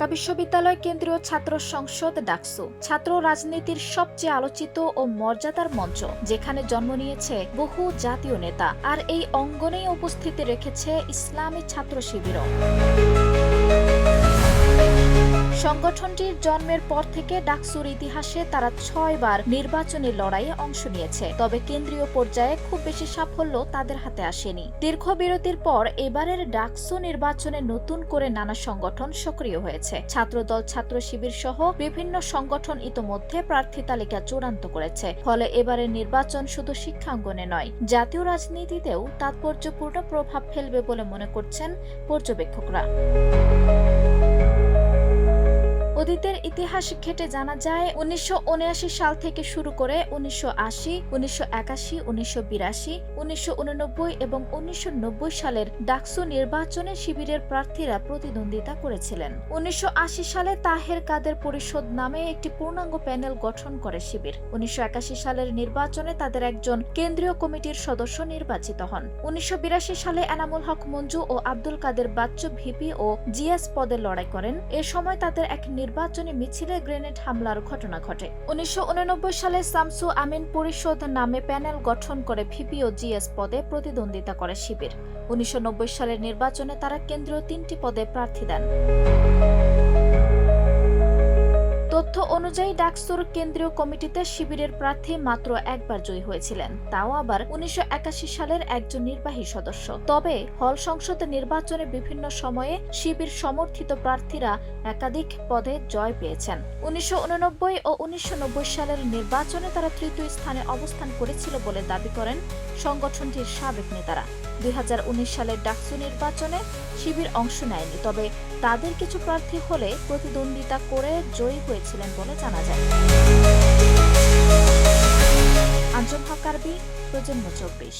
ঢাকা বিশ্ববিদ্যালয় কেন্দ্রীয় ছাত্র সংসদ ডাকসু ছাত্র রাজনীতির সবচেয়ে আলোচিত ও মর্যাদার মঞ্চ, যেখানে জন্ম নিয়েছে বহু জাতীয় নেতা, আর এই অঙ্গনেই উপস্থিতি রেখেছে ইসলামী ছাত্র শিবিরও। সংগঠনটির জন্মের পর থেকে ডাকসুর ইতিহাসে তারা ৬ বার নির্বাচনী লড়াইয়ে অংশ নিয়েছে, তবে কেন্দ্রীয় পর্যায়ে খুব বেশি সাফল্য তাদের হাতে আসেনি। দীর্ঘ বিরতির পর এবারের ডাকসু নির্বাচনে নতুন করে নানা সংগঠন সক্রিয় হয়েছে। ছাত্রদল, ছাত্র শিবির সহ বিভিন্ন সংগঠন ইতোমধ্যে প্রার্থী তালিকা চূড়ান্ত করেছে। ফলে এবারের নির্বাচন শুধু শিক্ষাঙ্গনে নয়, জাতীয় রাজনীতিতেও তাৎপর্যপূর্ণ প্রভাব ফেলবে বলে মনে করছেন পর্যবেক্ষকরা। অতীতের ইতিহাস ঘেটে জানা যায় ১৯৭৯ সাল থেকে শুরু করে ১৯৮০, ১৯৮১, ১৯৮২, ১৯৮৯ এবং ১৯৯০ সালের ডাকসু নির্বাচনে শিবিরের প্রার্থীরা প্রতিদ্বন্দ্বিতা করেছিলেন। ১৯৮০ সালে তাহের কাদের পরিষদ নামে একটি পূর্ণাঙ্গ প্যানেল গঠন করে শিবির। ১৯৮১ সালের নির্বাচনে তাদের একজন কেন্দ্রীয় কমিটির সদস্য নির্বাচিত হন। ১৯৮২ সালে এনামুল হক মঞ্জু ও আব্দুল কাদের বাচ্চু ভিপি ও জিএস পদে লড়াই করেন। এ সময় তাদের এক নির্বাচনী মিছিলে গ্রেনেড হামলার ঘটনা ঘটে। ১৯৮৯ সালে শামসু আমিন পরিষদ নামে প্যানেল গঠন করে ভিপি ও জিএস পদে প্রতিদ্বন্দ্বিতা করে শিবির। ১৯৯০ সালের নির্বাচনে তারা কেন্দ্রীয় ৩টি পদে প্রার্থী দেন। তথ্য অনুযায়ী ডাকসুর কেন্দ্রীয় কমিটিতে শিবিরের প্রার্থী মাত্র একবার জয়ী হয়েছিলেন, তাও আবার ১৯৮১ সালের একজন নির্বাহী সদস্য। তবে হল সংসদ নির্বাচনে বিভিন্ন সময়ে শিবির সমর্থিত প্রার্থীরা একাধিক পদে জয় পেয়েছেন। ১৯৮৯ ও ১৯৯০ সালের নির্বাচনে তারা তৃতীয় স্থানে অবস্থান করেছিল বলে দাবি করেন সংগঠনটির সাবেক নেতারা। ২০১৯ সালের ডাকসু নির্বাচনে শিবির অংশ নেয়নি, তবে তাদের কিছু প্রার্থী হলে প্রতিদ্বন্দ্বিতা করে জয়ী হয়েছিলেন বলে জানা যায়। আঞ্জুম হক আরবি, প্রজন্ম ২৪।